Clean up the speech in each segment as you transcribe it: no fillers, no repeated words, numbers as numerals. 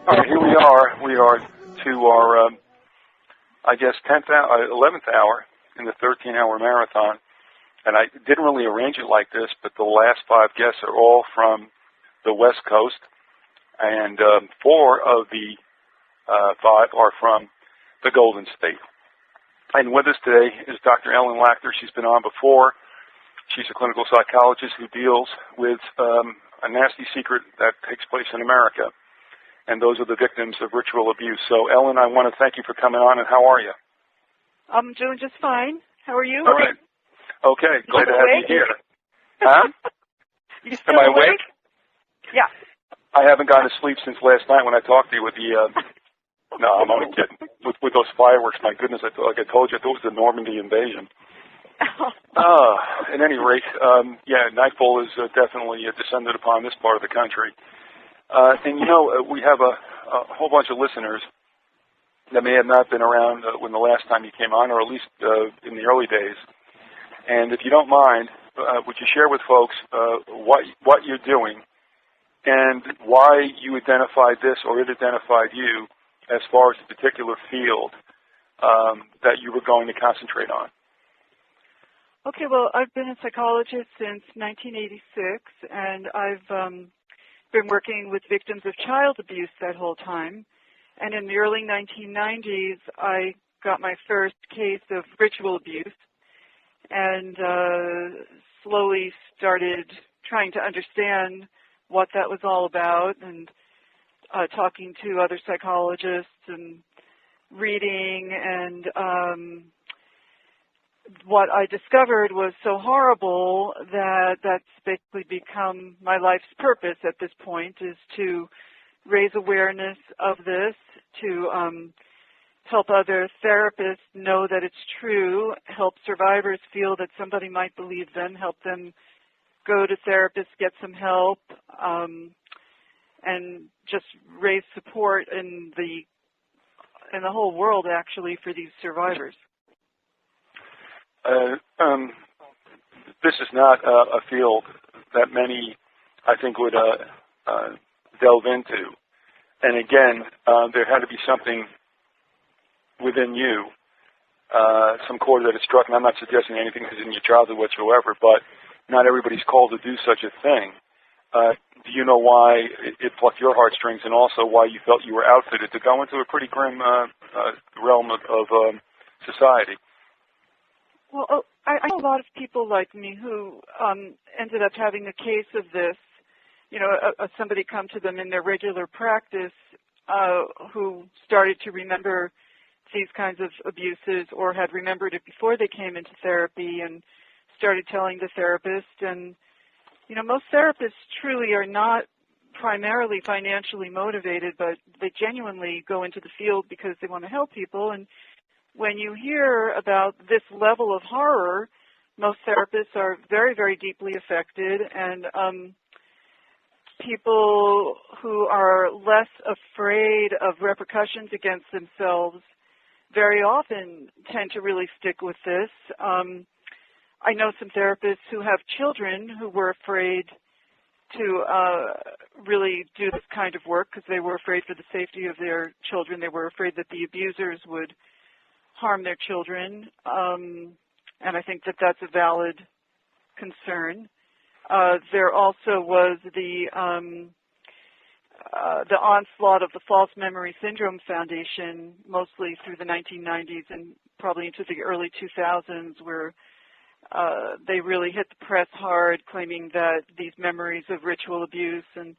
All right, here we are. We are to our, I guess, 11th hour in the 13-hour marathon. And I didn't really arrange it like this, but the last 5 guests are all from the West Coast, and 4 of the 5 are from the Golden State. And with us today is Dr. Ellen Lacter. She's been on before. She's a clinical psychologist who deals with a nasty secret that takes place in America, and those are the victims of ritual abuse. So, Ellen, I want to thank you for coming on, and how are you? I'm doing just fine. How are you? All right. Okay, glad to have you here. Huh? You still Am I awake? Yeah. I haven't gone to sleep since last night when I talked to you with the, no, I'm only kidding. With those fireworks, my goodness, like I told you, I thought it was the Normandy invasion. At any rate, yeah, nightfall is definitely descended upon this part of the country. And, you know, we have a whole bunch of listeners that may have not been around when the last time you came on, or at least in the early days. And if you don't mind, would you share with folks what you're doing and why you identified this or it identified you as far as the particular field that you were going to concentrate on? Okay, well, I've been a psychologist since 1986, and I've been working with victims of child abuse that whole time. And in the early 1990s, I got my first case of ritual abuse, and slowly started trying to understand what that was all about, and talking to other psychologists and reading, and what I discovered was so horrible that that's basically become my life's purpose at this point, is to raise awareness of this, to help other therapists know that it's true, help survivors feel that somebody might believe them, help them go to therapists, get some help, and just raise support in the whole world, actually, for these survivors. This is not a field that many, I think, would delve into. And again, there had to be something within you, some chord that is struck, and I'm not suggesting anything is in your childhood whatsoever, but not everybody's called to do such a thing. Do you know why it plucked your heartstrings, and also why you felt you were outfitted to go into a pretty grim realm of society? Well, I know a lot of people like me who ended up having a case of this. You know, somebody come to them in their regular practice who started to remember these kinds of abuses, or had remembered it before they came into therapy, and started telling the therapist. And, you know, most therapists truly are not primarily financially motivated, but they genuinely go into the field because they want to help people. And when you hear about this level of horror, most therapists are very, very deeply affected, and people who are less afraid of repercussions against themselves very often tend to really stick with this. I know some therapists who have children who were afraid to really do this kind of work because they were afraid for the safety of their children. They were afraid that the abusers would harm their children, and I think that that's a valid concern. There also was the onslaught of the False Memory Syndrome Foundation, mostly through the 1990s and probably into the early 2000s, where they really hit the press hard, claiming that these memories of ritual abuse and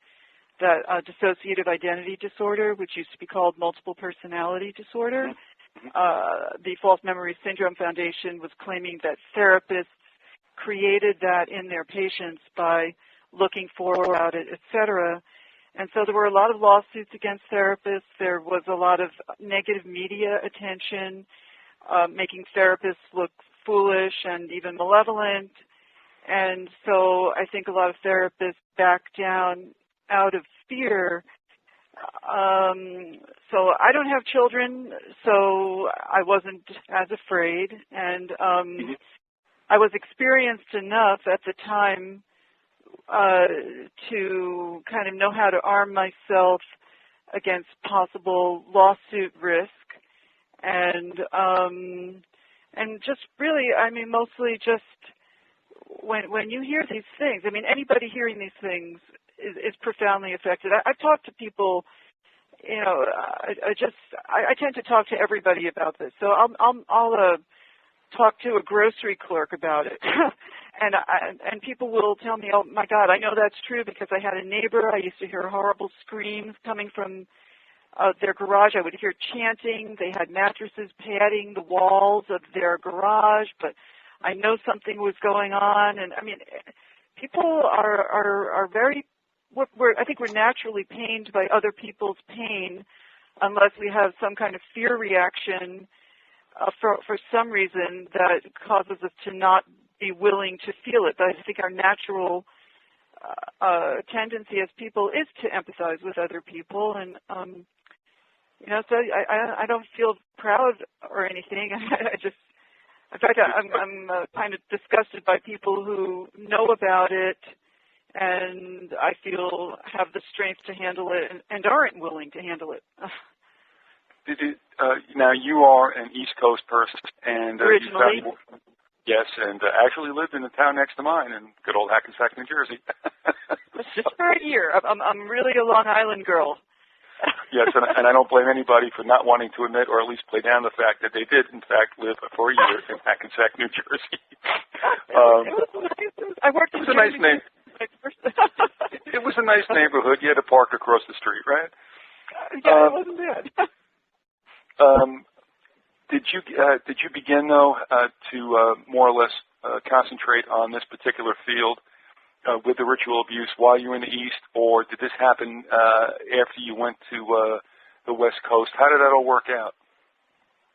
that dissociative identity disorder, which used to be called multiple personality disorder, the False Memory Syndrome Foundation was claiming that therapists created that in their patients by looking for about it, etc. And so there were a lot of lawsuits against therapists. There was a lot of negative media attention, making therapists look foolish and even malevolent. And so I think a lot of therapists backed down out of fear. So I don't have children, so I wasn't as afraid. And I was experienced enough at the time to kind of know how to arm myself against possible lawsuit risk, and just really, I mean, mostly just when you hear these things, I mean, anybody hearing these things is profoundly affected. I've talked to people, you know, I tend to talk to everybody about this. So I'll talk to a grocery clerk about it, and people will tell me, oh my God, I know that's true because I had a neighbor. I used to hear horrible screams coming from their garage. I would hear chanting. They had mattresses padding the walls of their garage, but I know something was going on. And I mean, people are very, I think we're naturally pained by other people's pain unless we have some kind of fear reaction for some reason that causes us to not be willing to feel it. But I think our natural tendency as people is to empathize with other people, and you know, so I don't feel proud or anything. In fact, I'm kind of disgusted by people who know about it and I feel have the strength to handle it and aren't willing to handle it. Now, you are an East Coast person, and originally. Yes, and actually lived in the town next to mine in good old Hackensack, New Jersey. Just for a year. I'm really a Long Island girl. Yes, and I don't blame anybody for not wanting to admit or at least play down the fact that they did, in fact, live for a year in Hackensack, New Jersey. I worked in It was a nice name. It was a nice neighborhood. You had a park across the street, right? Yeah, it wasn't bad. Did you begin though to more or less concentrate on this particular field with the ritual abuse while you were in the East, or did this happen after you went to the West Coast? How did that all work out?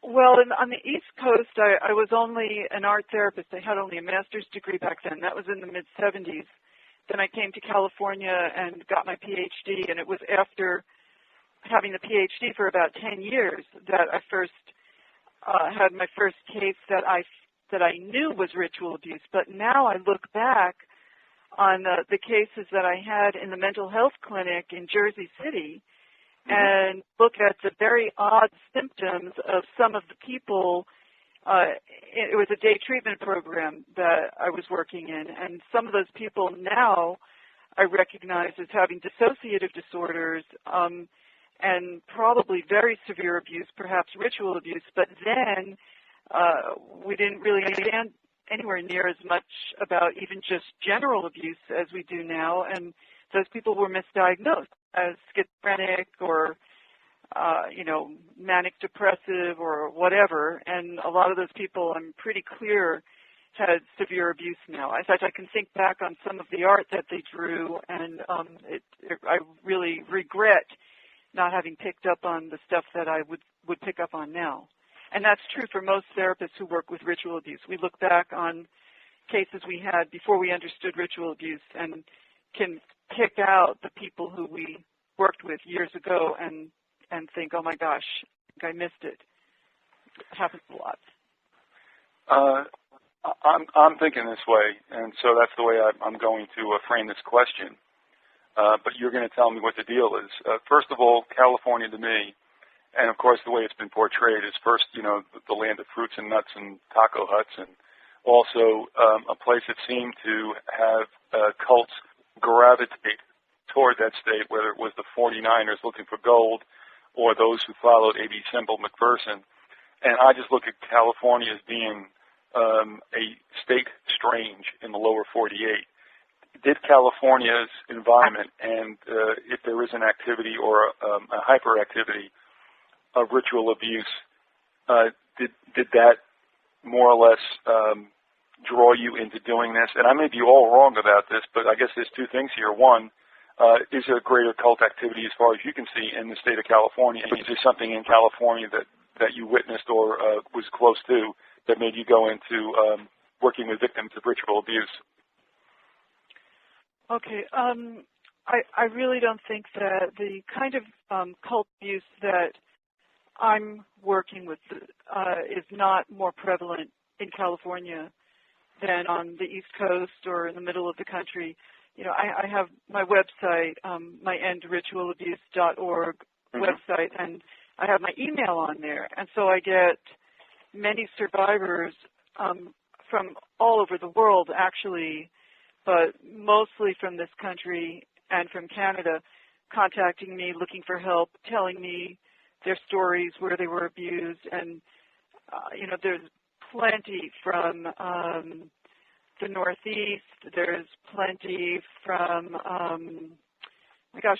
Well, on the East Coast, I was only an art therapist. I had only a master's degree back then. That was in the mid-'70s. Then I came to California and got my PhD, and it was after having the PhD for about 10 years that I first had my first case that I knew was ritual abuse. But now I look back on the cases that I had in the mental health clinic in Jersey City and look at the very odd symptoms of some of the people. It was a day treatment program that I was working in, and some of those people now I recognize as having dissociative disorders and probably very severe abuse, perhaps ritual abuse, but then we didn't really understand anywhere near as much about even just general abuse as we do now, and those people were misdiagnosed as schizophrenic or manic depressive or whatever, and a lot of those people, I'm pretty clear, had severe abuse now. In fact, I can think back on some of the art that they drew, and I really regret not having picked up on the stuff that I would pick up on now. And that's true for most therapists who work with ritual abuse. We look back on cases we had before we understood ritual abuse and can pick out the people who we worked with years ago and think, oh my gosh, I missed it. It happens a lot. I'm thinking this way, and so that's the way I'm going to frame this question. But you're going to tell me what the deal is. First of all, California to me, and of course the way it's been portrayed is first, the land of fruits and nuts and taco huts, and also a place that seemed to have cults gravitate toward that state, whether it was the 49ers looking for gold or those who followed A.B. Semple McPherson. And I just look at California as being a state strange in the lower 48. Did California's environment and if there is an activity or a hyperactivity of ritual abuse, did that more or less draw you into doing this? And I may be all wrong about this, but I guess there's two things here. One, is there greater cult activity as far as you can see in the state of California? And is there something in California that you witnessed or was close to that made you go into working with victims of ritual abuse? Okay. I really don't think that the kind of cult abuse that I'm working with is not more prevalent in California than on the East Coast or in the middle of the country. I have my website, myendritualabuse.org, website, and I have my email on there. And so I get many survivors from all over the world, actually, but mostly from this country and from Canada, contacting me, looking for help, telling me their stories, where they were abused. And, there's plenty from the Northeast. There's plenty from,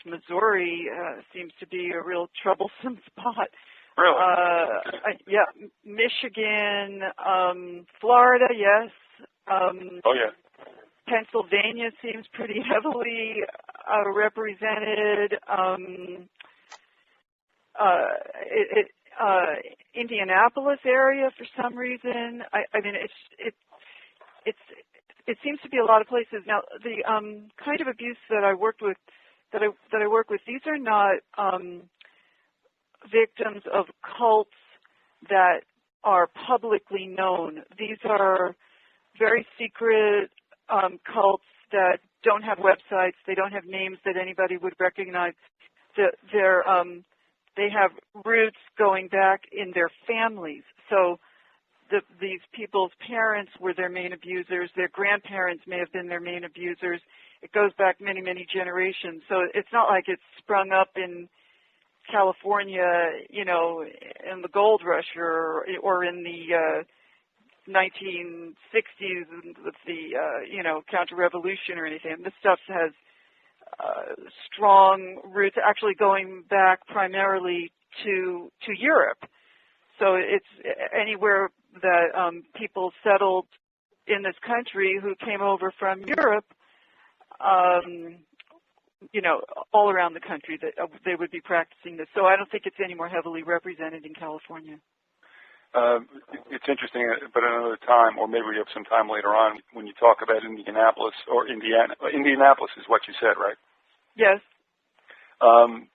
Missouri seems to be a real troublesome spot. Really? Yeah, Michigan, Florida, yes. Oh, yeah. Pennsylvania seems pretty heavily represented. Indianapolis area for some reason. It seems to be a lot of places. Now, the kind of abuse that I work with, these are not victims of cults that are publicly known. These are very secret cults that don't have websites. They don't have names that anybody would recognize. They have roots going back in their families. So these people's parents were their main abusers. Their grandparents may have been their main abusers. It goes back many, many generations. So it's not like it's sprung up in California, in the gold rush or in the 1960s with the, counter-revolution or anything. This stuff has strong roots, actually going back primarily to Europe. So it's anywhere that people settled in this country who came over from Europe, all around the country that they would be practicing this. So I don't think it's any more heavily represented in California. It's interesting, but another time, or maybe we have some time later on, when you talk about Indianapolis or Indiana. Indianapolis is what you said, right? Yes.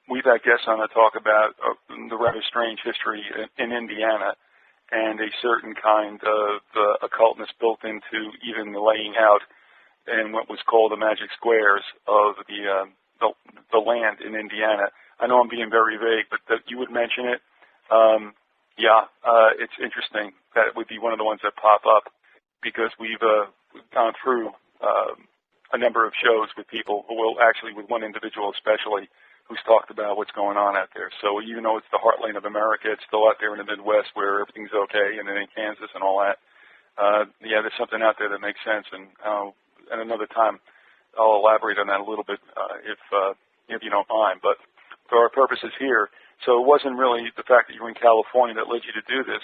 We've had guests on to talk about the rather strange history in Indiana and a certain kind of occultness built into even the laying out and what was called the magic squares of the land in Indiana. I know I'm being very vague, but that you would mention it. It's interesting that it would be one of the ones that pop up because we've gone through a number of shows with people who will actually, with one individual especially, who's talked about what's going on out there. So even though it's the heartland of America, it's still out there in the Midwest where everything's okay, and then in Kansas and all that. There's something out there that makes sense, and another time I'll elaborate on that a little bit if you don't mind. But for our purposes here, so it wasn't really the fact that you were in California that led you to do this.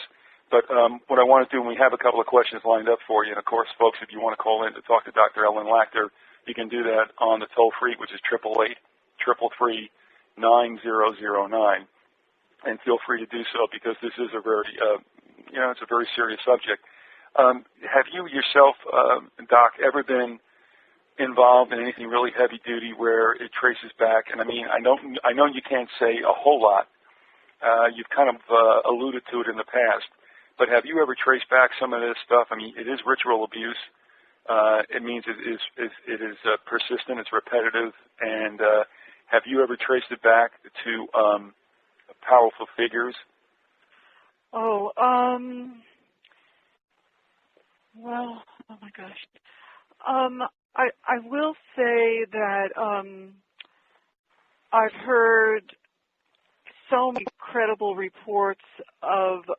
But what I want to do, and we have a couple of questions lined up for you, and of course, folks, if you want to call in to talk to Dr. Ellen Lacter, you can do that on the toll-free, which is 888-333-9009. And feel free to do so because this is a very, it's a very serious subject. Have you yourself, Doc, ever been involved in anything really heavy-duty where it traces back? And I mean, I know you can't say a whole lot. You've kind of alluded to it in the past. But have you ever traced back some of this stuff? I mean, it is ritual abuse. It means it is persistent, it's repetitive, and have you ever traced it back to powerful figures? Oh my gosh. I will say that I've heard so many credible reports of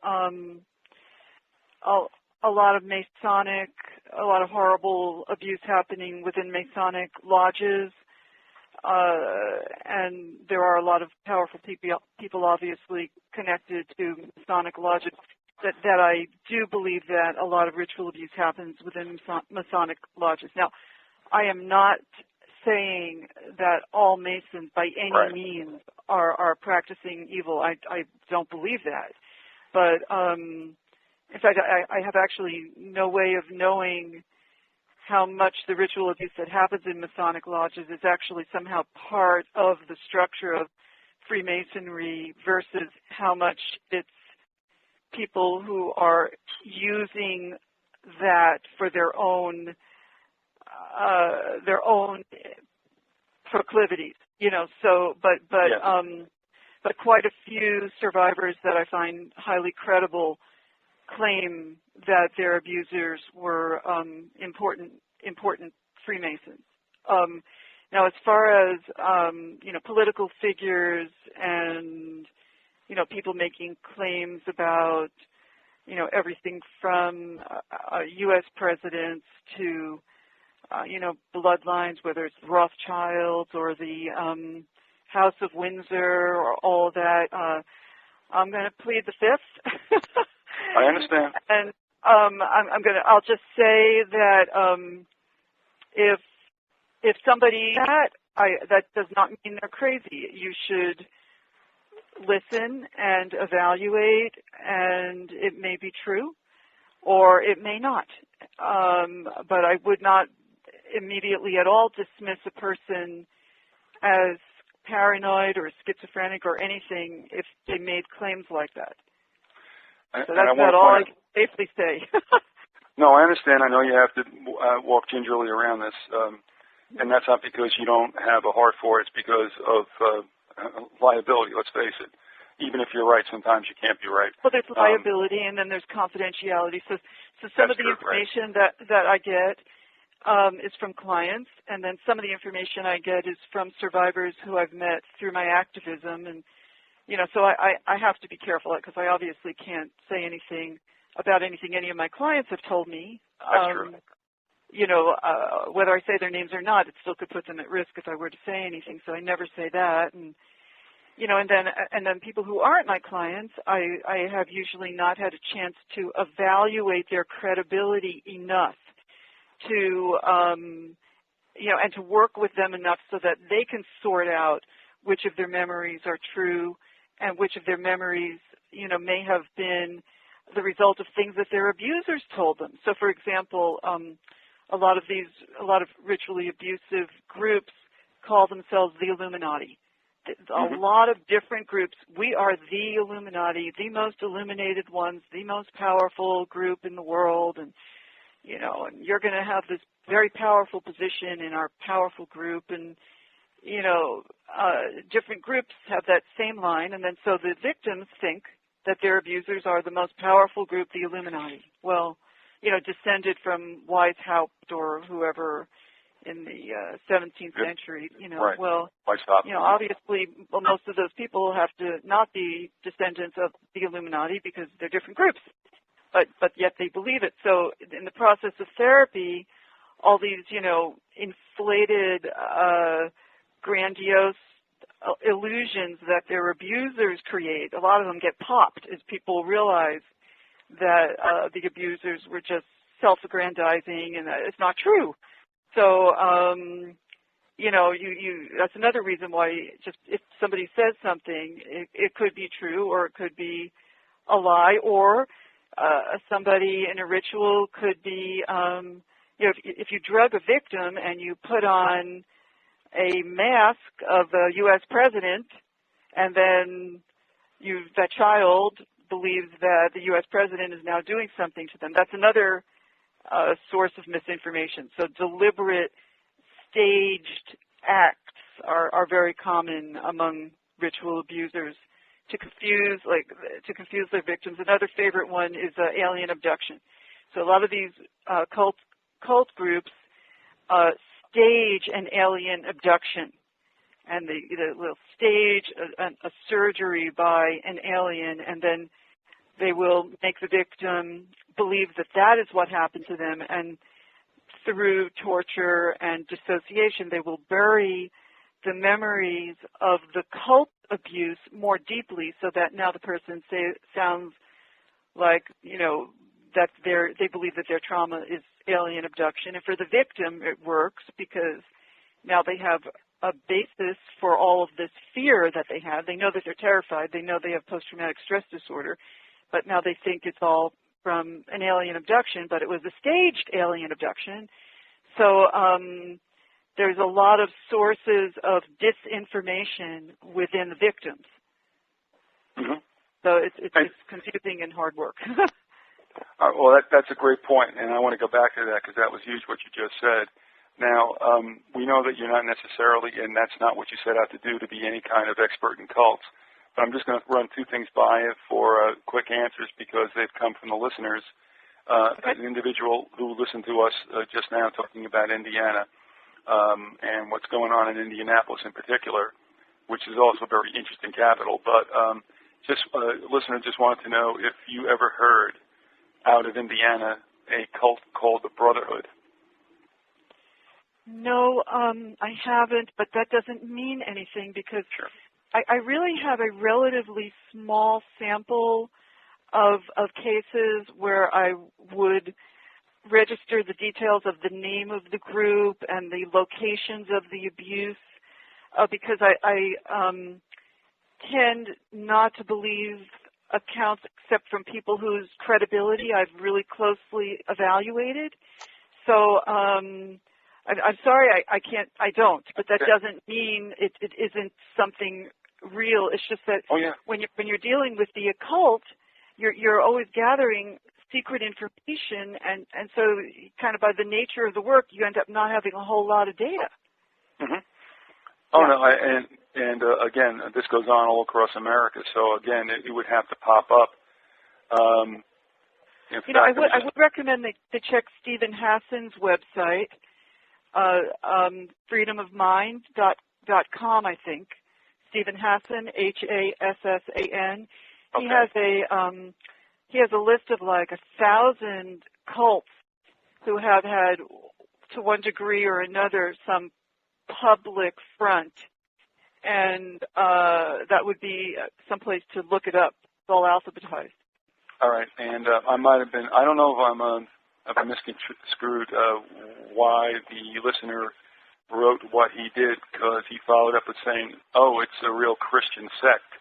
a lot of a lot of horrible abuse happening within Masonic lodges, and there are a lot of powerful people obviously connected to Masonic lodges. That I do believe that a lot of ritual abuse happens within Masonic lodges. Now, I am not saying that all Masons by any means are practicing evil. I don't believe that. But in fact, I have actually no way of knowing how much the ritual abuse that happens in Masonic lodges is actually somehow part of the structure of Freemasonry versus how much it's people who are using that for their own proclivities, So, but but quite a few survivors that I find highly credible claim that their abusers were important Freemasons. Now, as far as political figures and people making claims about everything from U.S. presidents to bloodlines, whether it's the Rothschilds or the House of Windsor or all of that, I'm going to plead the fifth. I understand. And I'll just say that if somebody that does not mean they're crazy. You should listen and evaluate, and it may be true, or it may not. But I would not immediately at all dismiss a person as paranoid or schizophrenic or anything if they made claims like that. So that's about all I can safely say. No, I understand. I know you have to walk gingerly around this, and that's not because you don't have a heart for it. It's because of liability, let's face it. Even if you're right, sometimes you can't be right. Well, there's liability, and then there's confidentiality. So some of the information that I get is from clients, and then some of the information I get is from survivors who I've met through my activism. And, so I have to be careful because I obviously can't say anything about anything any of my clients have told me. That's true. Whether I say their names or not, it still could put them at risk if I were to say anything. So I never say that. And and then people who aren't my clients, I have usually not had a chance to evaluate their credibility enough to, and to work with them enough so that they can sort out which of their memories are true and which of their memories, may have been the result of things that their abusers told them. So, for example, a lot of ritually abusive groups call themselves the Illuminati. A lot of different groups. We are the Illuminati, the most illuminated ones, the most powerful group in the world, and and you're going to have this very powerful position in our powerful group, and different groups have that same line, and then so the victims think that their abusers are the most powerful group, the Illuminati. Well, descended from Weishaupt or whoever in the 17th century, right. Well, obviously, most of those people have to not be descendants of the Illuminati because they're different groups, but yet they believe it. So in the process of therapy, all these, inflated, grandiose illusions that their abusers create, a lot of them get popped as people realize that the abusers were just self-aggrandizing and that it's not true. So, that's another reason why just if somebody says something, it could be true or it could be a lie, or somebody in a ritual could be, if you drug a victim and you put on a mask of a U.S. president and then that child believes that the U.S. president is now doing something to them, that's another source of misinformation. So deliberate, staged acts are very common among ritual abusers to confuse their victims. Another favorite one is alien abduction. So a lot of these cult groups stage an alien abduction, and they'll stage a surgery by an alien, and then they will make the victim believe that is what happened to them, and through torture and dissociation, they will bury the memories of the cult abuse more deeply, so that now the person sounds like, that they believe that their trauma is alien abduction. And for the victim, it works because now they have a basis for all of this fear that they have. They know that they're terrified. They know they have post-traumatic stress disorder. But now they think it's all from an alien abduction, but it was a staged alien abduction. So there's a lot of sources of disinformation within the victims. Mm-hmm. So it's confusing and hard work. Well, that's a great point, and I want to go back to that because that was huge what you just said. Now, we know that you're not necessarily, and that's not what you set out to do, to be any kind of expert in cults. I'm just going to run two things by you for quick answers because they've come from the listeners. An individual who listened to us just now talking about Indiana and what's going on in Indianapolis in particular, which is also a very interesting capital. But a listener just wanted to know if you ever heard out of Indiana a cult called the Brotherhood. No, I haven't, but that doesn't mean anything because Sure. I really have a relatively small sample of cases where I would register the details of the name of the group and the locations of the abuse because I tend not to believe accounts except from people whose credibility I've really closely evaluated. So I'm sorry I don't, but that doesn't mean it isn't something real. It's just that when you're dealing with the occult, you're always gathering secret information, and so kind of by the nature of the work, you end up not having a whole lot of data. Mm-hmm. Oh, yeah. No, again, this goes on all across America, so again, it would have to pop up. I would recommend they check Stephen Hassan's website, freedomofmind.com, I think. Stephen Hassan, Hassan. Okay. He has a list of like 1,000 cults who have had, to one degree or another, some public front, and that would be someplace to look it up. It's all alphabetized. All right, and I might have been. I don't know if I'm misconstrued why the listener wrote what he did, because he followed up with saying, "Oh, it's a real Christian sect."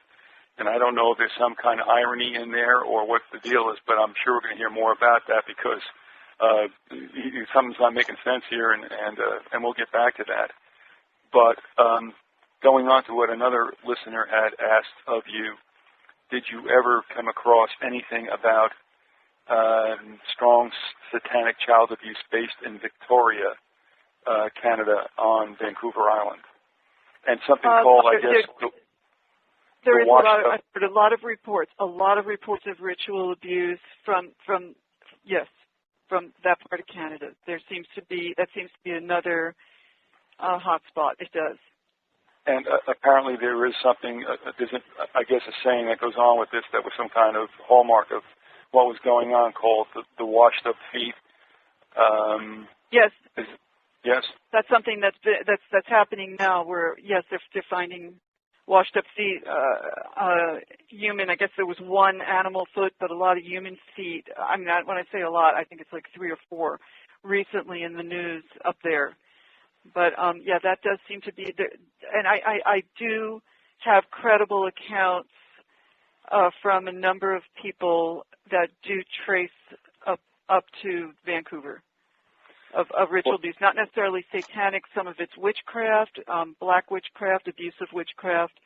And I don't know if there's some kind of irony in there or what the deal is, but I'm sure we're going to hear more about that because something's not making sense here, and we'll get back to that. But going on to what another listener had asked of you, did you ever come across anything about strong satanic child abuse based in Victoria, Canada, on Vancouver Island? And something called, I guess... There is I've heard a lot of reports of ritual abuse from that part of Canada. That seems to be another hot spot. It does. And apparently there is something, I guess a saying that goes on with this that was some kind of hallmark of what was going on called the washed up feet. Yes. Yes. That's something that's happening now where, yes, they're finding washed up feet, human. I guess there was one animal foot, but a lot of human feet. I mean, when I say a lot, I think it's like 3 or 4 recently in the news up there. But that does seem to be there. And I do have credible accounts from a number of people that do trace up to Vancouver of ritual abuse, not necessarily satanic. Some of it's witchcraft, black witchcraft, abusive witchcraft,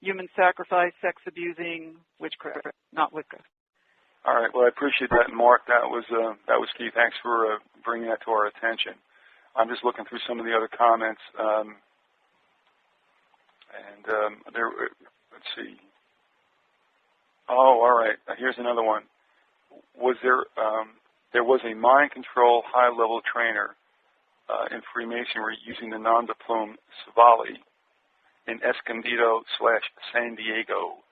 human sacrifice, sex abusing witchcraft, not Wicca. All right. Well, I appreciate that, Mark. That was key. Thanks for bringing that to our attention. I'm just looking through some of the other comments, let's see. Oh, all right. Here's another one. Was there was a mind control high-level trainer in Freemasonry using the nom de plume Savali in Escondido/San Diego.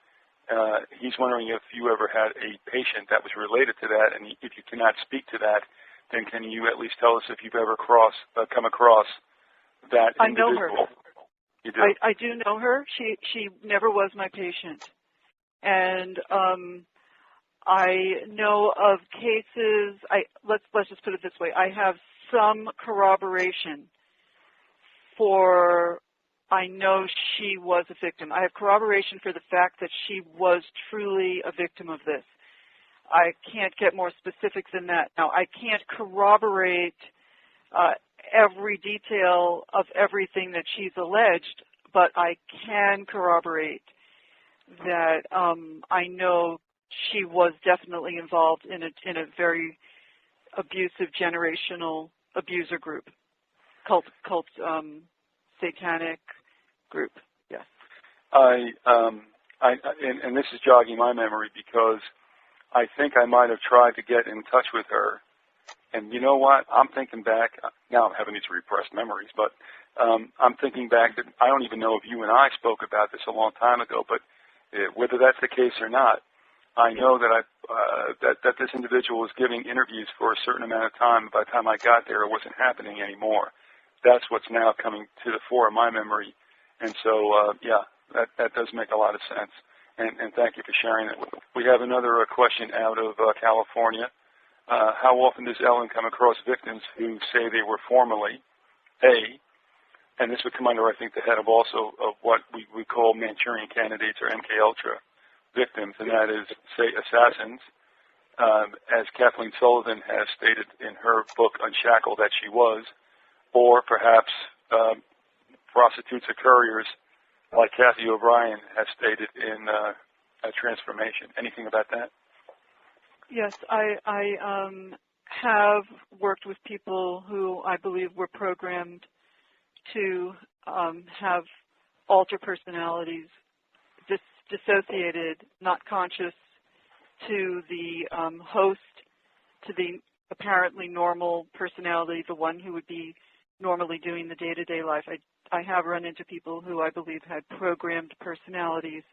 He's wondering if you ever had a patient that was related to that, and if you cannot speak to that, then can you at least tell us if you've ever come across that individual? I know her. You do? I do know her. She never was my patient. And I know of cases, let's just put it this way, I have some corroboration I know she was a victim. I have corroboration for the fact that she was truly a victim of this. I can't get more specific than that. Now, I can't corroborate every detail of everything that she's alleged, but I can corroborate that I know she was definitely involved in a very abusive generational abuser group, cult satanic group. Yes. and this is jogging my memory because I think I might have tried to get in touch with her. And you know what? I'm thinking back. Now I'm having these repressed memories, but I'm thinking back that I don't even know if you and I spoke about this a long time ago, but whether that's the case or not, I know that that this individual was giving interviews for a certain amount of time. By the time I got there, it wasn't happening anymore. That's what's now coming to the fore in my memory. And so, yeah, that does make a lot of sense. And thank you for sharing it. We have another question out of California. How often does Ellen come across victims who say they were formerly and this would come under, I think, the head of also of what we call Manchurian candidates or MKUltra victims, and that is, say, assassins, as Kathleen Sullivan has stated in her book Unshackled that she was, or perhaps prostitutes or couriers like Kathy O'Brien has stated in Transformation. Anything about that? Yes, I have worked with people who I believe were programmed to have alter personalities, dissociated, not conscious to the host, to the apparently normal personality, the one who would be normally doing the day-to-day life. I have run into people who I believe had programmed personalities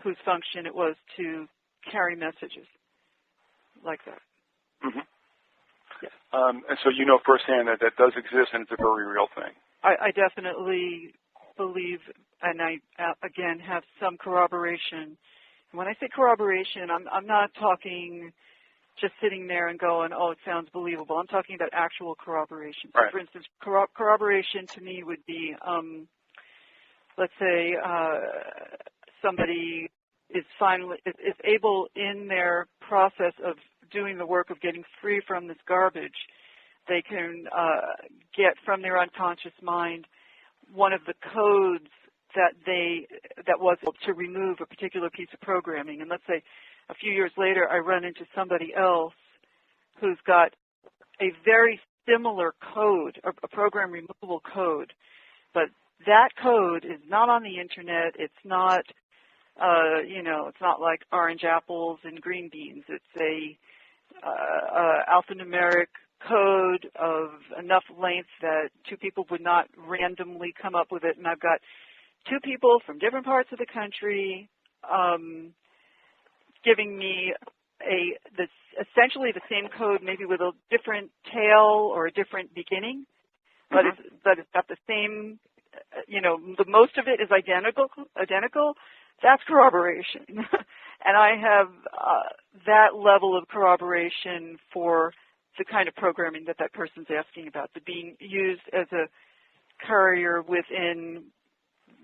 whose function it was to carry messages like that. Mm-hmm. Yes. And so you know firsthand that does exist, and it's a very real thing. I definitely believe, and I, again, have some corroboration. When I say corroboration, I'm not talking just sitting there and going, oh, it sounds believable. I'm talking about actual corroboration. So, right. for instance, corroboration to me would be, let's say somebody is able in their process of doing the work of getting free from this garbage, they can get from their unconscious mind one of the codes that was to remove a particular piece of programming. And let's say a few years later I run into somebody else who's got a very similar code, a program removal code, but that code is not on the internet. It's not, it's not like orange apples and green beans. It's a alphanumeric code of enough length that two people would not randomly come up with it. And I've got two people from different parts of the country giving me essentially the same code, maybe with a different tail or a different beginning, but it's got the same, the most of it is identical. That's corroboration. And I have that level of corroboration for the kind of programming that person's asking about, the being used as a courier within,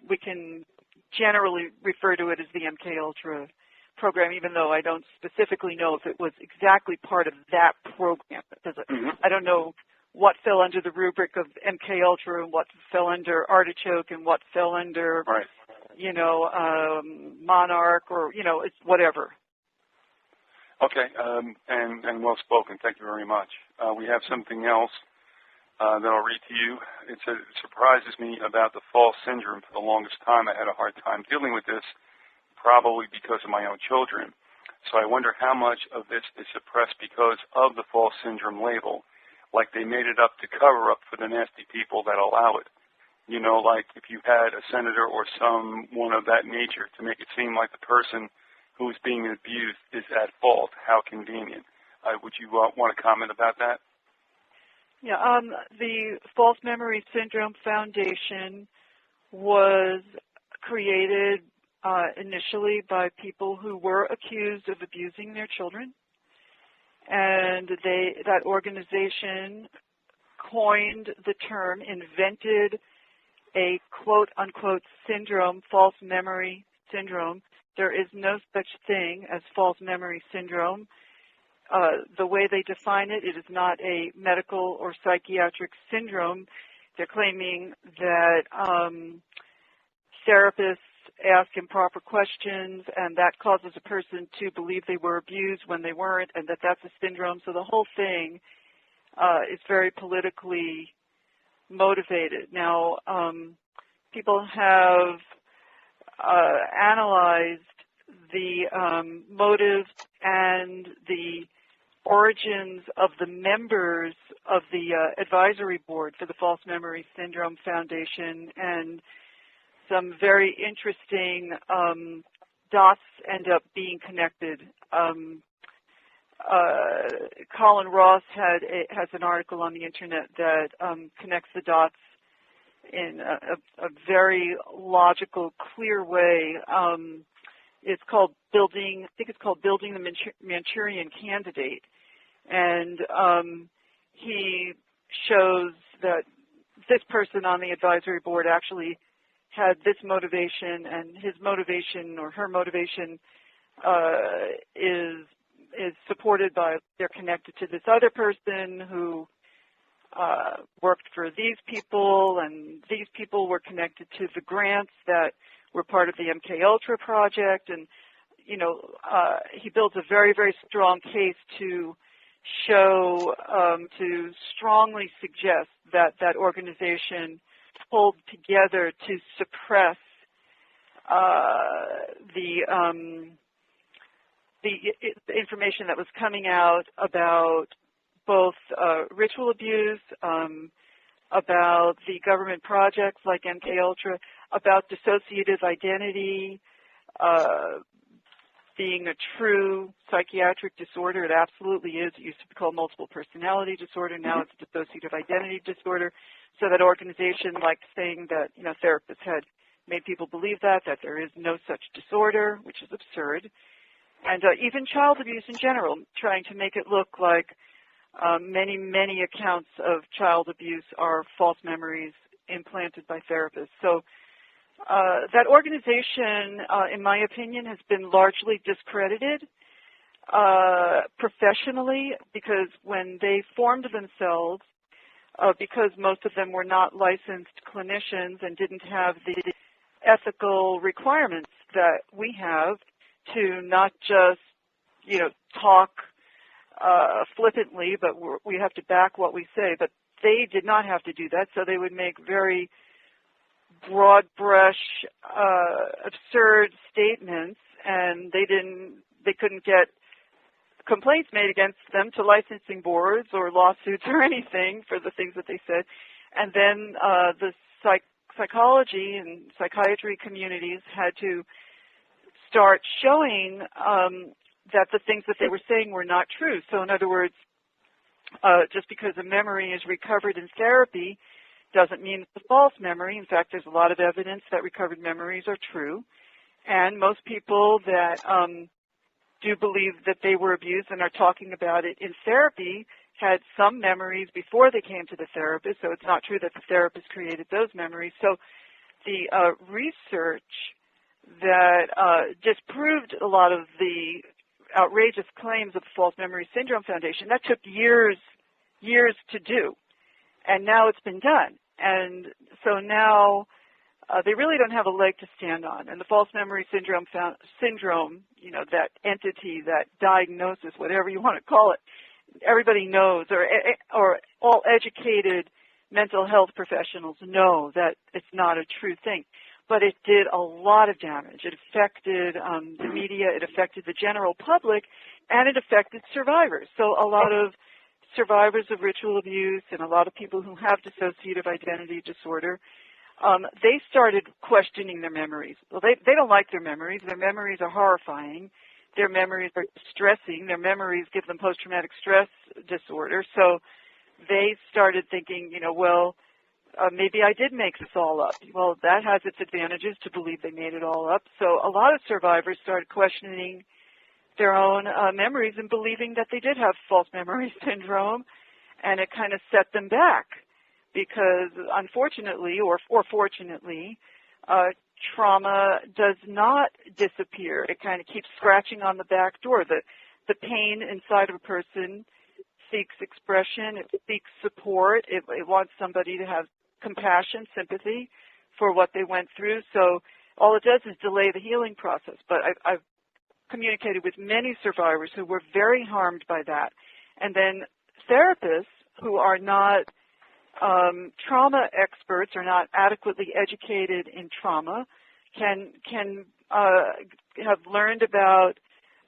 we can generally refer to it as the MKUltra program, even though I don't specifically know if it was exactly part of that program. I don't know what fell under the rubric of MKUltra and what fell under Artichoke and what fell under, right. Monarch or, it's whatever. Okay, and well spoken. Thank you very much. We have something else that I'll read to you. It surprises me about the false syndrome. For the longest time, I had a hard time dealing with this, probably because of my own children. So I wonder how much of this is suppressed because of the false syndrome label, like they made it up to cover up for the nasty people that allow it. Like if you had a senator or someone of that nature to make it seem like the person who is being abused is at fault. How convenient. Would you want to comment about that? Yeah, the False Memory Syndrome Foundation was created initially by people who were accused of abusing their children. And that organization coined the term, invented a quote-unquote syndrome, false memory syndrome. There is no such thing as false memory syndrome. The way they define it, it is not a medical or psychiatric syndrome. They're claiming that therapists ask improper questions and that causes a person to believe they were abused when they weren't, and that's a syndrome. So the whole thing is very politically motivated. Now, people have analyzed the motives and the origins of the members of the advisory board for the False Memory Syndrome Foundation, and some very interesting dots end up being connected. Colin Ross has an article on the internet that connects the dots in a very logical, clear way. It's called Building, I think it's called Building the Manchurian Candidate. And he shows that this person on the advisory board actually had this motivation, and his motivation or her motivation is supported by, they're connected to this other person who worked for these people, and these people were connected to the grants that were part of the MKUltra project. And, you know, he builds a very, very strong case to show, to strongly suggest that that organization pulled together to suppress the information that was coming out about both ritual abuse, about the government projects like MKUltra, about dissociative identity being a true psychiatric disorder. It absolutely is. It used to be called multiple personality disorder. Now it's dissociative identity disorder. So that organization liked saying that, you know, therapists had made people believe that there is no such disorder, which is absurd. And even child abuse in general, trying to make it look like many, many accounts of child abuse are false memories implanted by therapists. So that organization, in my opinion, has been largely discredited professionally, because when they formed themselves, because most of them were not licensed clinicians and didn't have the ethical requirements that we have to not just, you know, talk flippantly, but we have to back what we say. But they did not have to do that, so they would make very broad brush, absurd statements, and they couldn't get complaints made against them to licensing boards or lawsuits or anything for the things that they said. And then the psychology and psychiatry communities had to start showing that the things that they were saying were not true. So in other words, just because a memory is recovered in therapy doesn't mean it's a false memory. In fact, there's a lot of evidence that recovered memories are true. And most people that do believe that they were abused and are talking about it in therapy had some memories before they came to the therapist, so it's not true that the therapist created those memories. So the research that disproved a lot of the outrageous claims of the False Memory Syndrome Foundation, that took years to do, and now it's been done. And so now they really don't have a leg to stand on. And the False Memory Syndrome, you know, that entity, that diagnosis, whatever you want to call it, everybody knows, or all educated mental health professionals know that it's not a true thing. But it did a lot of damage. It affected the media, it affected the general public, and it affected survivors. So a lot of survivors of ritual abuse and a lot of people who have dissociative identity disorder, they started questioning their memories. Well, they don't like their memories. Their memories are horrifying. Their memories are distressing. Their memories give them post-traumatic stress disorder. So they started thinking, you know, well, maybe I did make this all up. Well, that has its advantages to believe they made it all up. So a lot of survivors started questioning their own memories and believing that they did have false memory syndrome, and it kind of set them back because unfortunately or fortunately, trauma does not disappear. It kind of keeps scratching on the back door. The pain inside of a person seeks expression. It seeks support. It wants somebody to have compassion, sympathy for what they went through. So all it does is delay the healing process. But I've communicated with many survivors who were very harmed by that. And then therapists who are not trauma experts, are not adequately educated in trauma, can have learned about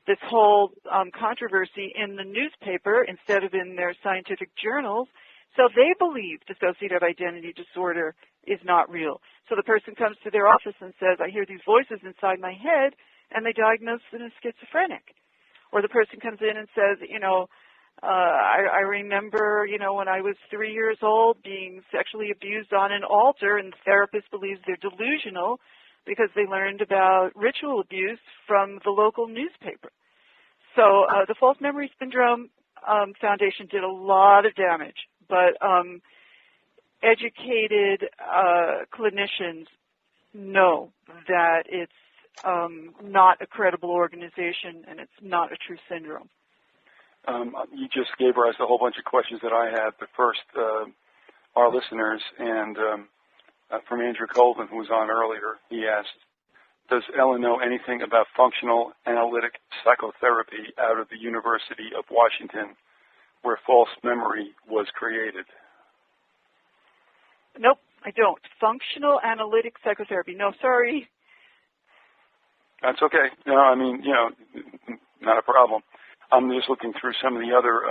this whole controversy in the newspaper instead of in their scientific journals. So they believe dissociative identity disorder is not real. So the person comes to their office and says, I hear these voices inside my head, and they diagnose them as schizophrenic. Or the person comes in and says, I remember, when I was 3 years old being sexually abused on an altar, and the therapist believes they're delusional because they learned about ritual abuse from the local newspaper. So the False Memory Syndrome Foundation did a lot of damage, but educated clinicians know that it's not a credible organization and it's not a true syndrome. You just gave rise to a whole bunch of questions that I had, but first, our listeners, and from Andrew Colvin, who was on earlier, he asked, does Ellen know anything about functional analytic psychotherapy out of the University of Washington, where false memory was created? Nope, I don't. Functional analytic psychotherapy. No, sorry. That's okay. No, I mean, not a problem. I'm just looking through some of the other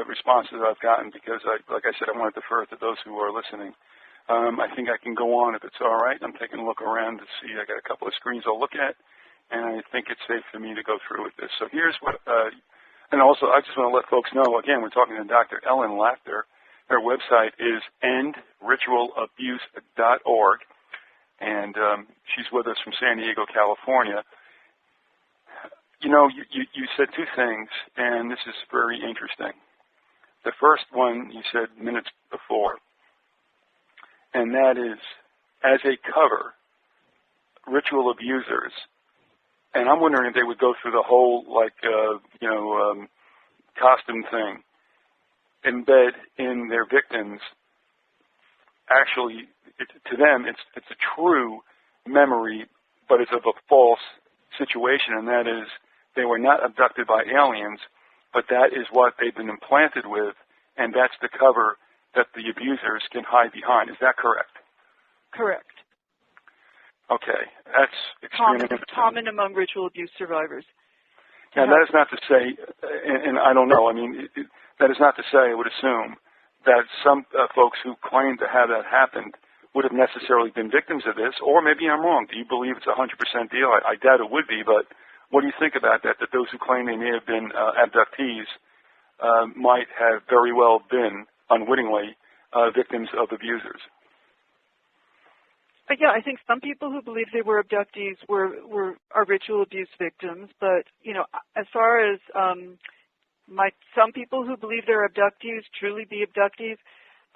responses I've gotten because, like I said, I want to defer to those who are listening. I think I can go on if it's all right. I'm taking a look around to see. I got a couple of screens I'll look at, and I think it's safe for me to go through with this. So here's what, and also I just want to let folks know, again, we're talking to Dr. Ellen Lacter. Her website is endritualabuse.org, and she's with us from San Diego, California. You said two things, and this is very interesting. The first one you said minutes before, and that is, as a cover, ritual abusers, and I'm wondering if they would go through the whole, costume thing, embed in their victims, actually, to them, it's a true memory, but it's of a false situation, and that is, they were not abducted by aliens, but that is what they've been implanted with, and that's the cover that the abusers can hide behind. Is that correct? Correct. Okay, that's extremely common among ritual abuse survivors. Now, that is not to say, and I don't know, that is not to say, I would assume, that some folks who claim to have that happened would have necessarily been victims of this, or maybe I'm wrong. Do you believe it's a 100% deal? I doubt it would be, but what do you think about that, that those who claim they may have been abductees might have very well been, unwittingly, victims of abusers? Yeah, I think some people who believe they were abductees are ritual abuse victims, but, as far as some people who believe they're abductees truly be abductees,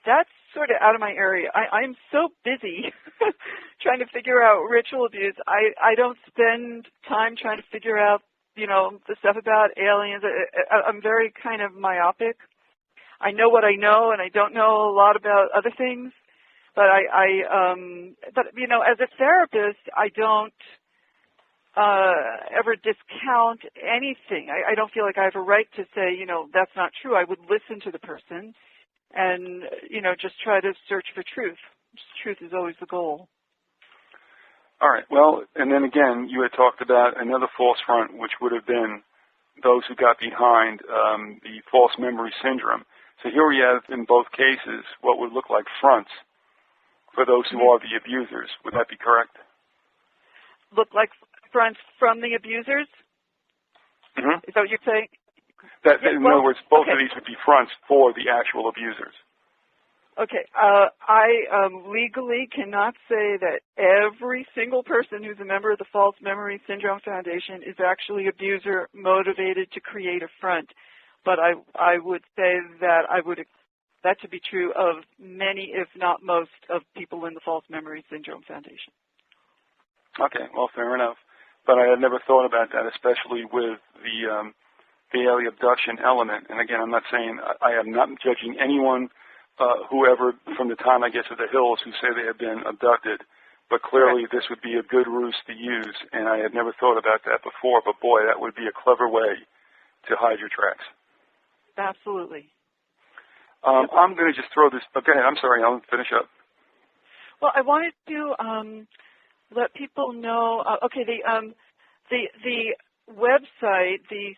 that's sort of out of my area. I'm so busy trying to figure out ritual abuse. I don't spend time trying to figure out, the stuff about aliens. I'm very kind of myopic. I know what I know, and I don't know a lot about other things. But as a therapist, I don't ever discount anything. I don't feel like I have a right to say, that's not true. I would listen to the person and, just try to search for truth. Truth is always the goal. All right. Well, and then again, you had talked about another false front, which would have been those who got behind the false memory syndrome. So here we have, in both cases, what would look like fronts for those who are the abusers. Would that be correct? Look like fronts from the abusers? Mm-hmm. Is that what you're saying? In other words, both of these would be fronts for the actual abusers. Okay. I legally cannot say that every single person who's a member of the False Memory Syndrome Foundation is actually abuser motivated to create a front. But I would say that that to be true of many, if not most, of people in the False Memory Syndrome Foundation. Okay, well, fair enough. But I had never thought about that, especially with the alien abduction element. And again, I'm not saying, I am not judging anyone, whoever, from the time I get to the hills, who say they have been abducted. But clearly this would be a good ruse to use, and I had never thought about that before. But boy, that would be a clever way to hide your tracks. Absolutely. I'm going to just throw this. Okay, I'm sorry, I'll finish up. Well, I wanted to let people know. Okay, the website, the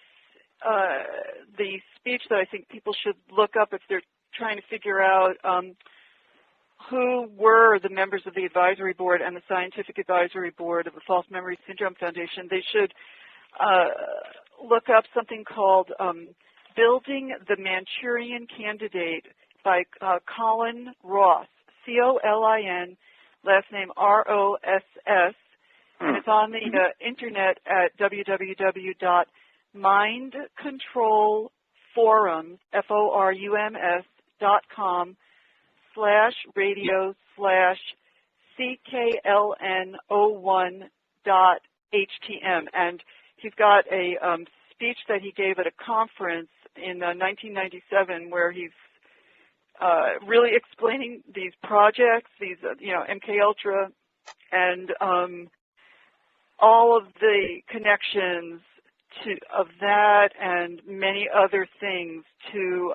speech that I think people should look up if they're trying to figure out who were the members of the advisory board and the scientific advisory board of the False Memory Syndrome Foundation. They should look up something called Building the Manchurian Candidate by Colin Ross, C-O-L-I-N, last name R-O-S-S, and it's on the internet at www.mindcontrolforums, forums.radio/CKLN01.htm. And he's got a speech that he gave at a conference in 1997 where he's really explaining these projects, these, MKUltra, and all of the connections of that and many other things to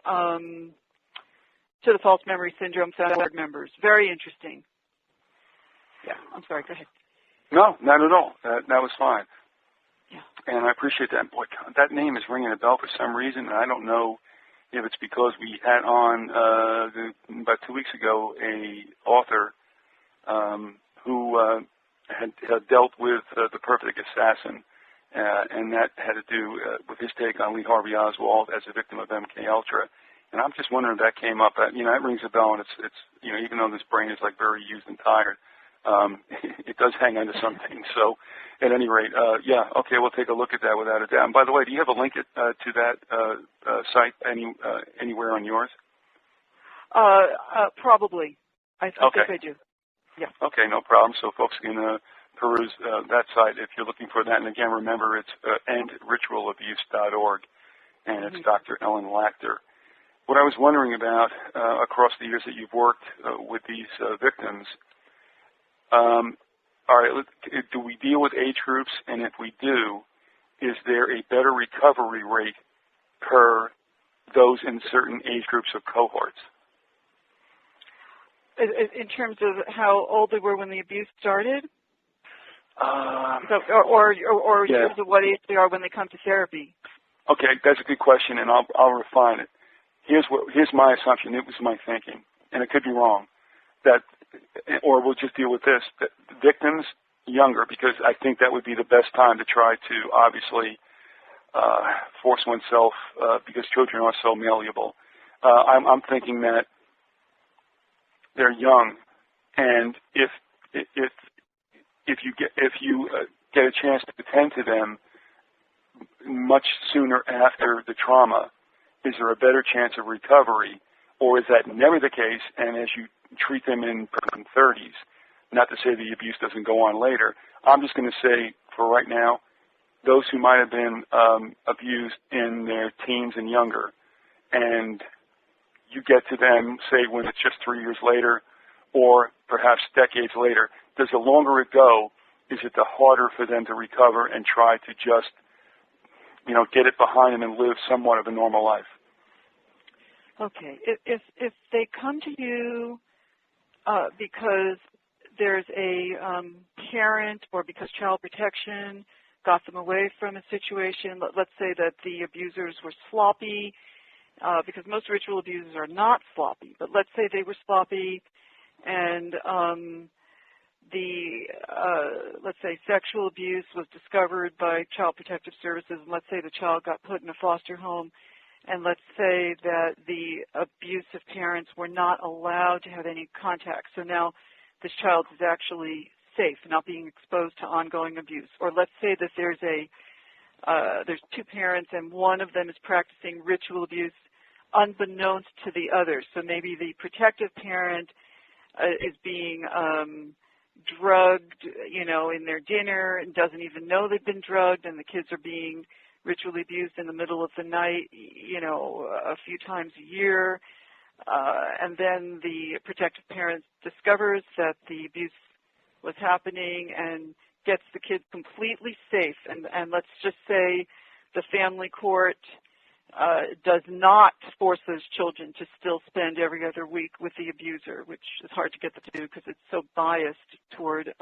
the False Memory Syndrome Foundation members. Very interesting. Yeah, I'm sorry, go ahead. No, not at all. That was fine. Yeah. And I appreciate that. Boy, that name is ringing a bell for some reason, and I don't know if it's because we had on about 2 weeks ago a author who had dealt with the perfect assassin, and that had to do with his take on Lee Harvey Oswald as a victim of MKUltra. And I'm just wondering if that came up. That rings a bell, and it's even though this brain is like very used and tired, it does hang on to something. So, at any rate, okay, we'll take a look at that without a doubt. And by the way, do you have a link to that site anywhere on yours? Probably. I think I do. Yeah. Okay, no problem. So folks can peruse that site if you're looking for that. And again, remember, it's endritualabuse.org, and it's Dr. Ellen Lacter. What I was wondering about across the years that you've worked with these victims, all right, do we deal with age groups? And if we do, is there a better recovery rate per those in certain age groups or cohorts? In terms of how old they were when the abuse started? Or in terms of what age they are when they come to therapy? Okay, that's a good question, and I'll refine it. Here's my assumption. It was my thinking, and it could be wrong. Or we'll just deal with this. That victims younger, because I think that would be the best time to try to obviously force oneself, because children are so malleable. I'm thinking that they're young, and if you get a chance to attend to them much sooner after the trauma, is there a better chance of recovery, or is that never the case? And as you treat them in 30s, not to say the abuse doesn't go on later, I'm just going to say for right now, those who might have been abused in their teens and younger, and you get to them, say, when it's just 3 years later, or perhaps decades later, does the longer it go, is it the harder for them to recover and try to just, get it behind them and live somewhat of a normal life? Okay. If they come to you because there's a parent or because child protection got them away from a situation, let's say that the abusers were sloppy, because most ritual abusers are not sloppy, but let's say they were sloppy and let's say sexual abuse was discovered by Child Protective Services, and let's say the child got put in a foster home, and let's say that the abusive parents were not allowed to have any contact. So now this child is actually safe, not being exposed to ongoing abuse. Or let's say that there's two parents and one of them is practicing ritual abuse unbeknownst to the other. So maybe the protective parent is being drugged, in their dinner and doesn't even know they've been drugged, and the kids are being ritually abused in the middle of the night, a few times a year. And then the protective parent discovers that the abuse was happening and gets the kids completely safe. And let's just say the family court does not force those children to still spend every other week with the abuser, which is hard to get them to do because it's so biased toward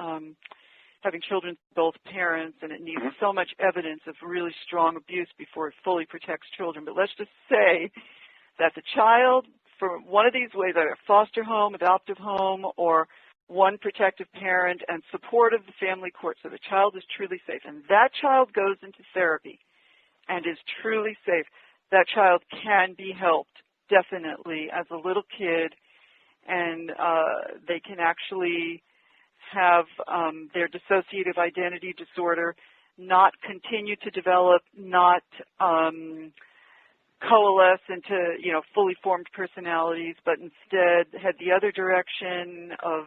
having children with both parents, and it needs so much evidence of really strong abuse before it fully protects children. But let's just say that the child, for one of these ways, either foster home, adoptive home, or one protective parent and support of the family court, so the child is truly safe, and that child goes into therapy and is truly safe, that child can be helped, definitely, as a little kid, and they can actually have their dissociative identity disorder not continue to develop, not coalesce into, fully formed personalities, but instead head the other direction of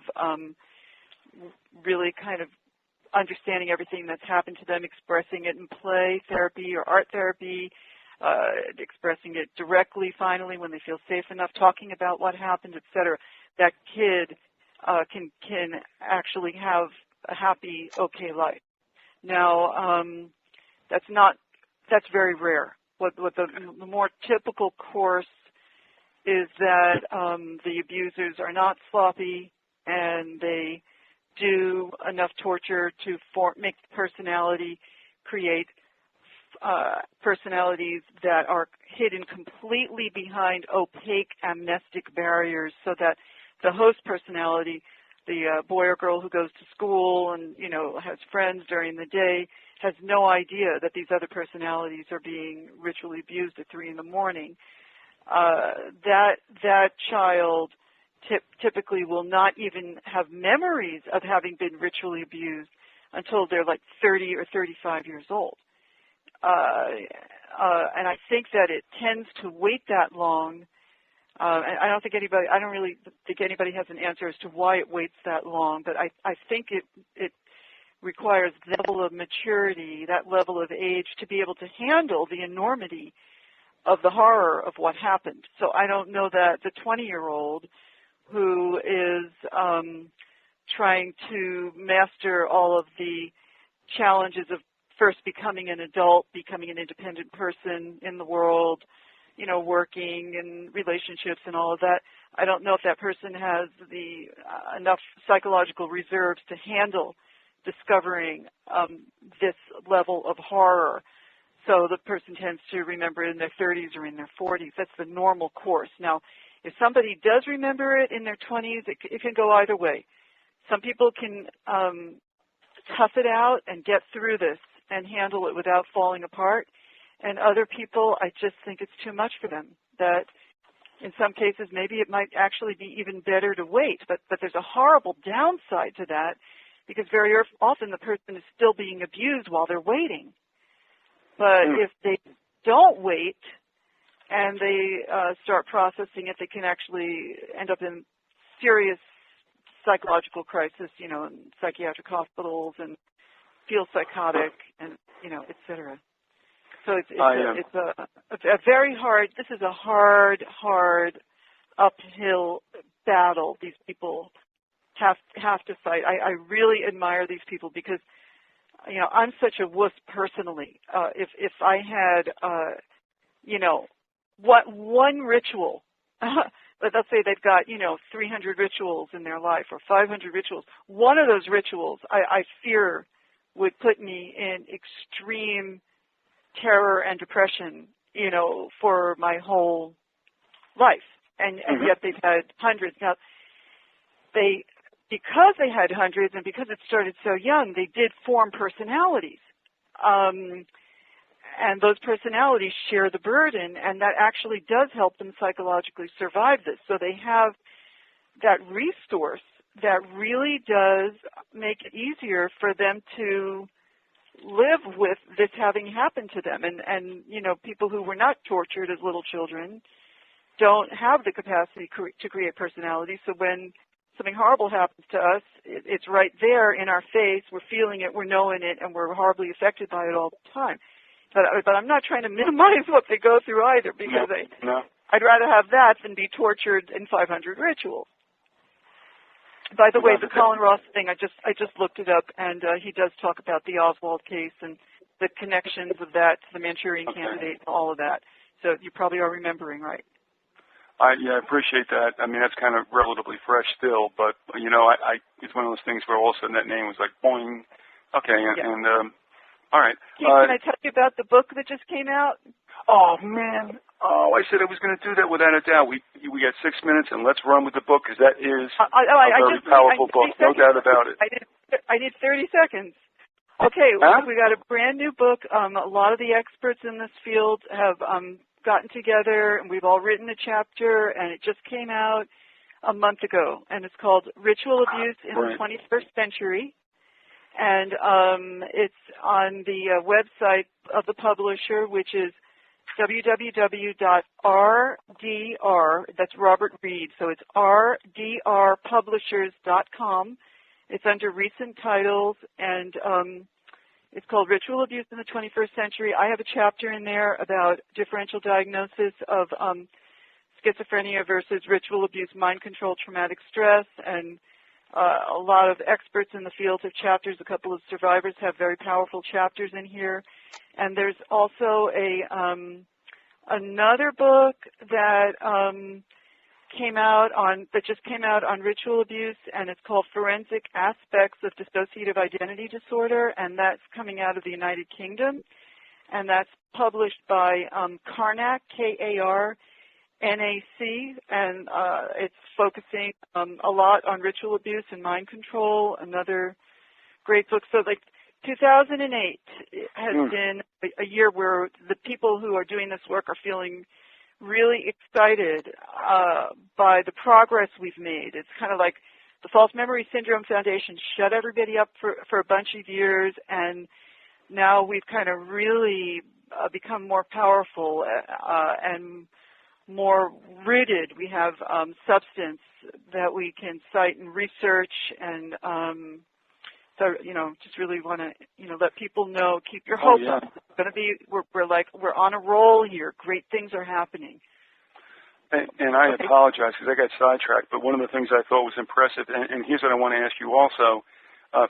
really kind of understanding everything that's happened to them, expressing it in play therapy or art therapy, expressing it directly finally when they feel safe enough, talking about what happened, etc. That kid can actually have a happy, okay life. Now, that's very rare. What the more typical course is that the abusers are not sloppy and they do enough torture to make the personality, create personalities that are hidden completely behind opaque amnestic barriers, so that the host personality, the boy or girl who goes to school and has friends during the day, has no idea that these other personalities are being ritually abused at 3 in the morning. That child typically will not even have memories of having been ritually abused until they're like 30 or 35 years old. And I think that it tends to wait that long. And I don't really think anybody has an answer as to why it waits that long, but I think it requires that level of maturity, that level of age to be able to handle the enormity of the horror of what happened. So I don't know that the 20-year-old who is trying to master all of the challenges of first becoming an adult, becoming an independent person in the world, working and relationships and all of that. I don't know if that person has enough psychological reserves to handle discovering this level of horror. So the person tends to remember it in their 30s or in their 40s. That's the normal course. Now, if somebody does remember it in their 20s, it can go either way. Some people can tough it out and get through this and handle it without falling apart. And other people, I just think it's too much for them. That in some cases, maybe it might actually be even better to wait. But there's a horrible downside to that, because very often the person is still being abused while they're waiting. But if they don't wait and they start processing it, they can actually end up in serious psychological crisis, in psychiatric hospitals and feel psychotic and, et cetera. So it's a very hard, this is a hard uphill battle these people have to fight. I really admire these people because, I'm such a wuss personally. If I had, what one ritual, but let's say they've got, 300 rituals in their life or 500 rituals. One of those rituals I fear would put me in extreme terror and depression, for my whole life. And yet they've had hundreds. Now, because they had hundreds and because it started so young, they did form personalities. And those personalities share the burden, and that actually does help them psychologically survive this. So they have that resource that really does make it easier for them to live with this having happened to them. And people who were not tortured as little children don't have the capacity to create personalities. So when something horrible happens to us, it's right there in our face. We're feeling it, we're knowing it, and we're horribly affected by it all the time. But I'm not trying to minimize what they go through either, because I'd rather have that than be tortured in 500 rituals. By the way, the Colin Ross thing, I just looked it up, and he does talk about the Oswald case and the connections of that to the Manchurian Candidate and all of that. So you probably are remembering, right? I appreciate that. I mean, that's kind of relatively fresh still, but it's one of those things where all of a sudden that name was like boing. Okay, all right. Can I tell you about the book that just came out? Oh man! Oh, I said I was going to do that without a doubt. We got 6 minutes, and let's run with the book because that is a very powerful book, no doubt about it. I need 30 seconds. Okay, huh? we got a brand new book. A lot of the experts in this field have gotten together, and we've all written a chapter, and it just came out a month ago, and it's called Ritual Abuse in the 21st Century, and it's on the website of the publisher, which is www.rdr, that's Robert Reed, so it's rdrpublishers.com. It's under recent titles, and it's called Ritual Abuse in the 21st Century. I have a chapter in there about differential diagnosis of schizophrenia versus ritual abuse, mind control, traumatic stress, and a lot of experts in the field have chapters. A couple of survivors have very powerful chapters in here. And there's also another book that just came out on ritual abuse, and it's called Forensic Aspects of Dissociative Identity Disorder, and that's coming out of the United Kingdom, and that's published by Karnak, K-A-R-N-A-C, and it's focusing a lot on ritual abuse and mind control. Another great book. So, 2008 has been a year where the people who are doing this work are feeling really excited by the progress we've made. It's kind of like the False Memory Syndrome Foundation shut everybody up for a bunch of years, and now we've kind of really become more powerful and more rooted. We have substance that we can cite and research, and so, just really want to, let people know, keep your hope up. It's going to be, we're on a roll here. Great things are happening. And I apologize because I got sidetracked, but one of the things I thought was impressive, and here's what I want to ask you also,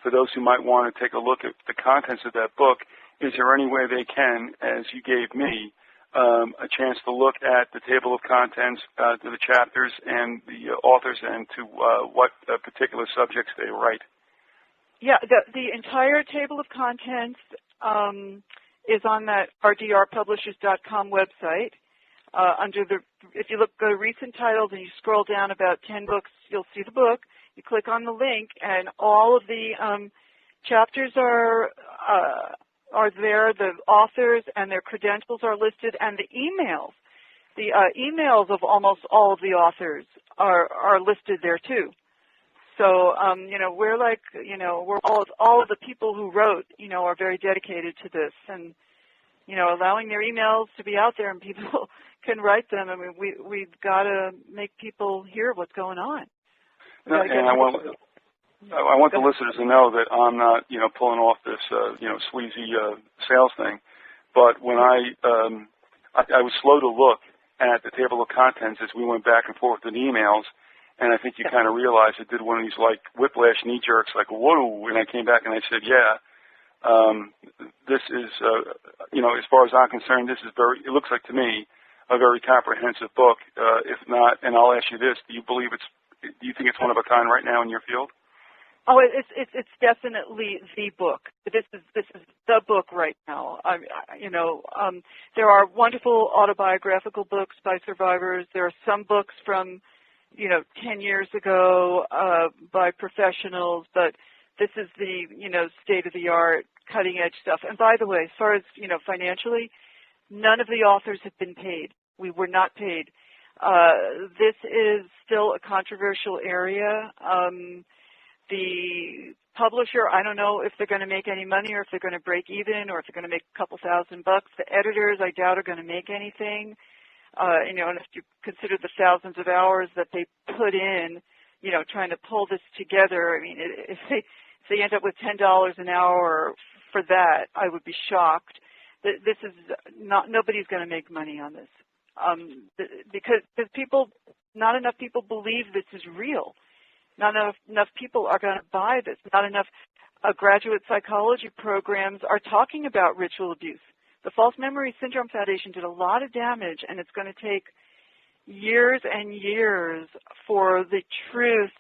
for those who might want to take a look at the contents of that book, is there any way they can, as you gave me, a chance to look at the table of contents, to the chapters and the authors, and to what particular subjects they write? Yeah, the entire table of contents is on that rdrpublishers.com website. If you go to recent titles and you scroll down about 10 books, you'll see the book. You click on the link, and all of the chapters are there. The authors and their credentials are listed, and the emails. The emails of almost all of the authors are listed there too. So, we're we're all of the people who wrote, are very dedicated to this, and, allowing their emails to be out there and people can write them. I mean, we've got to make people hear what's going on. And I want the listeners to know that I'm not, pulling off this, sleazy sales thing, but when I was slow to look at the table of contents as we went back and forth in emails. And I think you kind of realized it did one of these whiplash knee jerks, whoa. And I came back and I said, this is, as far as I'm concerned, it looks like to me a very comprehensive book. If not, and I'll ask you this: do you think it's one of a kind right now in your field? Oh, it's definitely the book. This is the book right now. There are wonderful autobiographical books by survivors. There are some books from 10 years ago by professionals, but this is the, state-of-the-art, cutting-edge stuff. And by the way, as far as, financially, none of the authors have been paid. We were not paid. This is still a controversial area. The publisher, I don't know if they're going to make any money or if they're going to break even or if they're going to make a couple $1,000. The editors, I doubt, are going to make anything. And if you consider the thousands of hours that they put in, trying to pull this together, I mean, if they end up with $10 an hour for that, I would be shocked. This is nobody's going to make money on this because not enough people believe this is real. Not enough people are going to buy this. Not enough graduate psychology programs are talking about ritual abuse. the False Memory Syndrome Foundation did a lot of damage, and it's going to take years and years for the truth.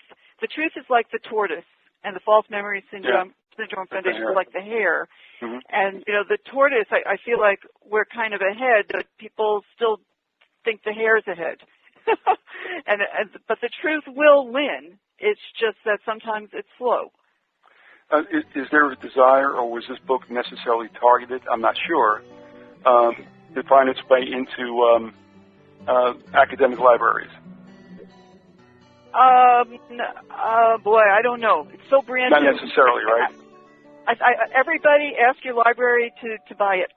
The truth is like the tortoise, and the False Memory Syndrome Foundation is like the hare. Mm-hmm. And, you know, the tortoise, I feel like we're kind of ahead, but people still think the hare's ahead. But the truth will win. It's just that sometimes it's slow. Is there a desire, or was this book necessarily targeted? I'm not sure. To find its way into academic libraries. Boy, I don't know. It's so brand new. Not necessarily, right? Everybody, ask your library to buy it.